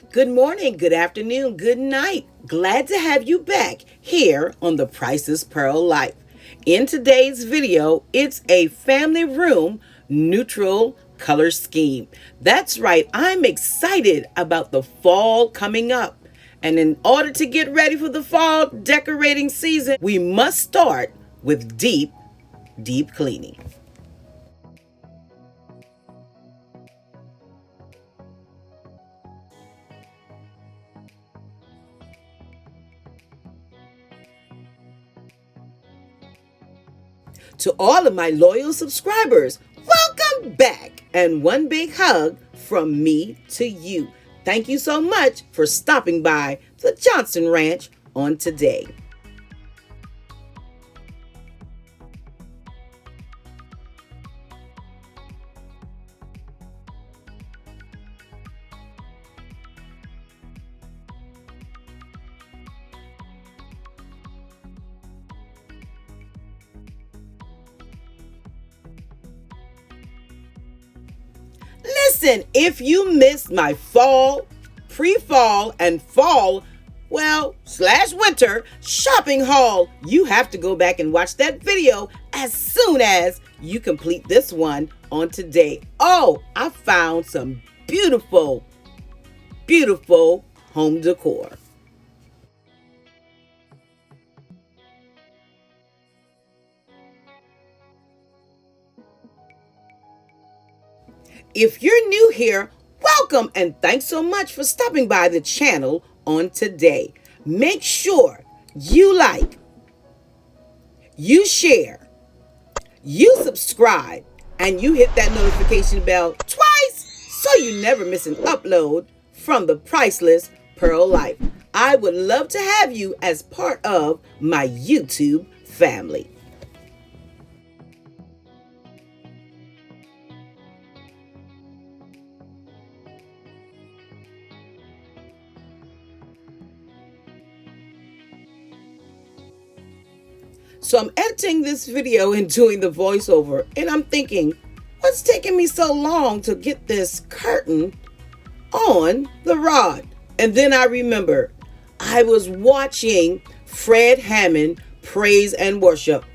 Good morning, good afternoon, good night. Glad to have you back here on the Priceless Pearl Life. In today's video, it's a family room neutral color scheme. That's right, I'm excited about the fall coming up. And in order to get ready for the fall decorating season, we must start with deep cleaning. To all of my loyal subscribers, welcome back and one big hug from me to you. Thank you so much for stopping by the Johnson Ranch on today. Listen, if you missed my fall, pre-fall, and fall, slash winter shopping haul, you have to go back and watch that video as soon as you complete this one on today. Oh, I found some beautiful, beautiful home decor. If you're new here, welcome and thanks so much for stopping by the channel on today. Make sure you like, you share, you subscribe, and you hit that notification bell twice so you never miss an upload from the Priceless Pearl Life. I would love to have you as part of my YouTube family. So I'm editing this video and doing the voiceover, and I'm thinking, what's taking me so long to get this curtain on the rod? And then I remember I was watching Fred Hammond Praise and Worship,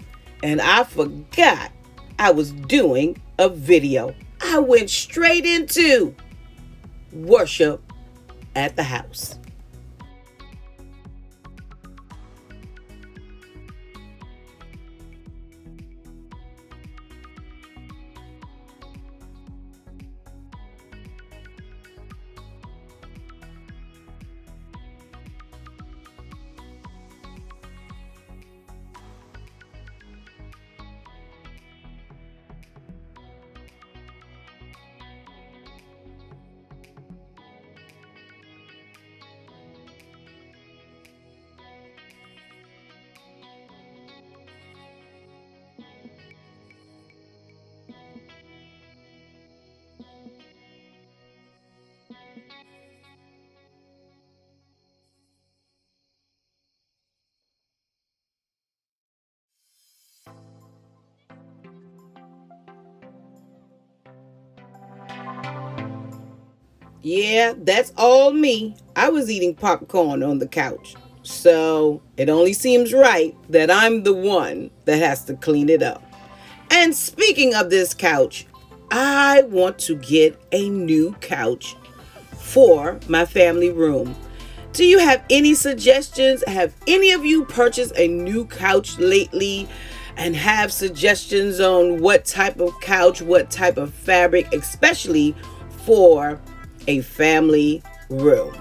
and I forgot I was doing a video. I went straight into worship at the house. Yeah, that's all me. I was eating popcorn on the couch. So it only seems right that I'm the one that has to clean it up. And speaking of this couch, I want to get a new couch for my family room. Do you have any suggestions? Have any of you purchased a new couch lately and have suggestions on what type of couch, what type of fabric, especially for a family room?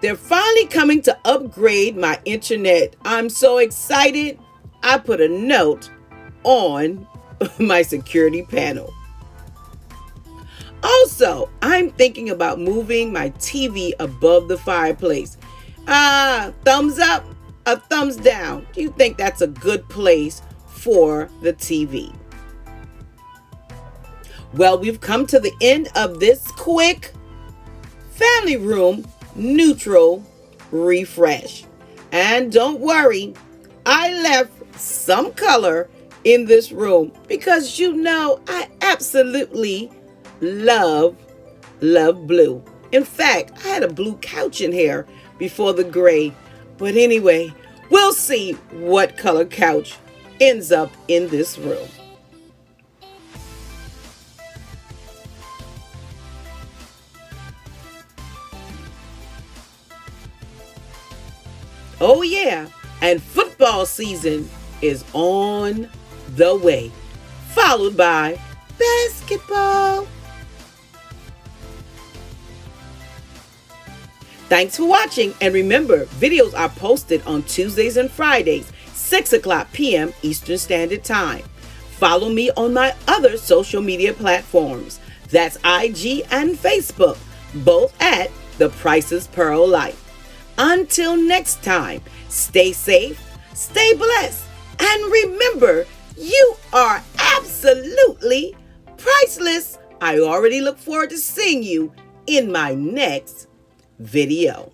They're finally coming to upgrade my internet. I'm so excited. I put a note on my security panel. Also, I'm thinking about moving my TV above the fireplace. Thumbs up, a thumbs down. Do you think that's a good place for the TV? Well, we've come to the end of this quick family room neutral refresh. And don't worry, I left some color in this room because I absolutely love blue. In fact, I had a blue couch in here before the gray. But anyway, we'll see what color couch ends up in this room. Oh yeah, and football season is on the way, followed by basketball. Thanks for watching, and remember, videos are posted on Tuesdays and Fridays, 6 o'clock p.m. Eastern Standard Time. Follow me on my other social media platforms. That's IG and Facebook, both at The Priceless Pearl Life. Until next time, stay safe, stay blessed, and remember, you are absolutely priceless. I already look forward to seeing you in my next video.